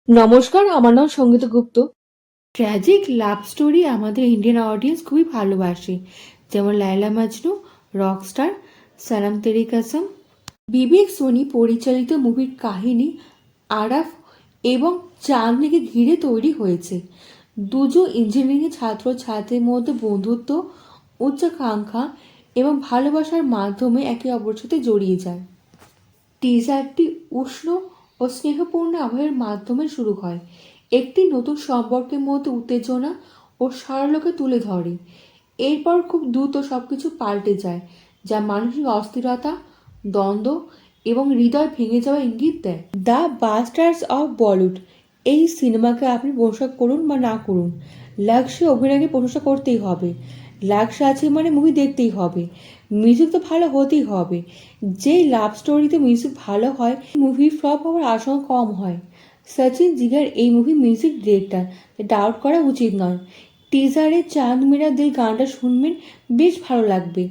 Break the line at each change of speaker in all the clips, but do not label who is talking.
নমস্কার, আমার নাম সঙ্গীতা গুপ্ত। ট্র্যাজিক লাভ স্টোরি আমাদের ইন্ডিয়ান অডিয়েন্স খুবই ভালোবাসে, যেমন লায়লা মাজনু, রকস্টার, সালাম তেরি কসম। বিবেক সোনি পরিচালিত মুভির কাহিনী আরাফ এবং চাঁদনিকে ঘিরে তৈরি হয়েছে। দুজন ইঞ্জিনিয়ারিং ছাত্র ছাত্রীর মধ্যে বন্ধুত্ব, উচ্চাকাঙ্ক্ষা এবং ভালোবাসার মাধ্যমে একে অপরের সাথে জড়িয়ে যায়। টিজারটি উষ্ণ ও স্নেহপূর্ণ আবহের মাধ্যমে শুরু হয়, একটি নতুন সম্পর্কের মধ্যে উত্তেজনা ও সরলকে তুলে ধরে। এরপর খুব দ্রুত সবকিছু পাল্টে যায়, যা মানসিক অস্থিরতা, দ্বন্দ্ব এবং হৃদয় ভেঙে যাওয়া ইঙ্গিত দেয়। দ্য বাস্টার্স অফ বলিউড, এই সিনেমাকে আপনি প্রশংসা করুন বা না করুন, লাক্সে অভিনয়কে প্রশংসা করতেই হবে। লাক্স আছে মানে মুভি দেখতেই হবে, মিউজিক তো ভালো হতেই হবে। যেই লাভ স্টোরিতে মিউজিক ভালো হয়, মুভি ফ্লপ হওয়ার আশঙ্কা কম হয়। সচিন জিগার এই মুভি মিউজিক ডিরেক্টর, ডাউট করা উচিত নয়। টিজারে চাঁদ মেরা দিল গানটা শুনবেন, বেশ ভালো লাগবে।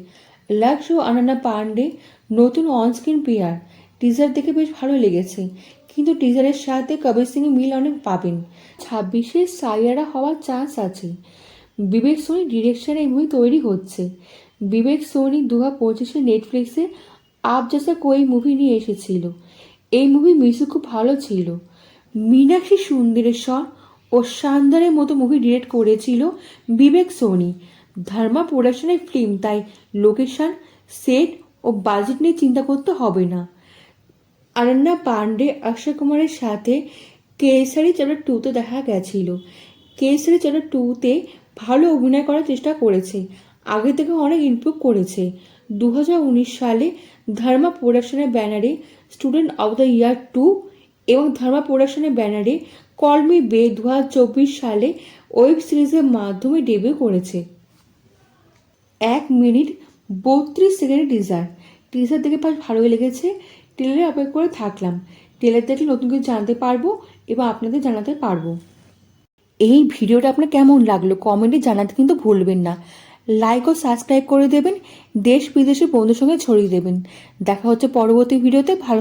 লাক্স ও অনন্যা পান্ডে নতুন অনস্ক্রিন পেয়ার, টিজার দেখে বেশ ভালো লেগেছে, কিন্তু টিজারের সাথে কবির সিং মিল অনেক পাবেন। 26-এ সাইয়ারা হওয়ার চান্স আছে। বিবেক সোনি ডিরেকশনে এই মুভি তৈরি হচ্ছে। বিবেক সোনি 2025-এ নেটফ্লিক্সে আপ জেসা কোই মুভি নিয়ে এসেছিল। এই মুভি মিউজিক খুব ভালো ছিল। মীনাক্ষী সুন্দরেশ্বর ও শানদারের মতো মুভি ডিরেক্ট করেছিল বিবেক সোনি। ধর্মা প্রোডাকশনের ফিল্ম, তাই লোকেশন, সেট ও বাজেট নিয়ে চিন্তা করতে হবে না। অনন্যা পান্ডে অক্ষয় কুমারের সাথে কেসারি চ্যাপ্টার 2-তে দেখা গেছিল। কেসারি চ্যাপ্টার 2-তে ভালো অভিনয় করার চেষ্টা করেছে, আগে থেকে অনেক ইমপ্রুভ করেছে। 2019 সালে ধর্মা প্রোডাকশনের ব্যানারে স্টুডেন্ট অব দ্য ইয়ার 2 এবং ধর্মা প্রোডাকশনের ব্যানারে কল মি বে 2024 সালে ওয়েব সিরিজের মাধ্যমে ডেবিউ করেছে। 1 মিনিট 32 সেকেন্ডের টিজার দেখে বেশ ভালোই লেগেছে। ট্রেলারে অপেক্ষা করে থাকলাম। ট্রেলার দেখলে নতুন কিছু জানতে পারবো এবং আপনাদের জানাতে পারবো। এই ভিডিওটা আপনার কেমন লাগলো কমেন্টে জানাতে কিন্তু ভুলবেন না। লাইক ও সাবস্ক্রাইব করে দেবেন, দেশ বিদেশের বন্ধুর সঙ্গে ছড়িয়ে দেবেন। দেখা হচ্ছে পরবর্তী ভিডিওতে। ভালো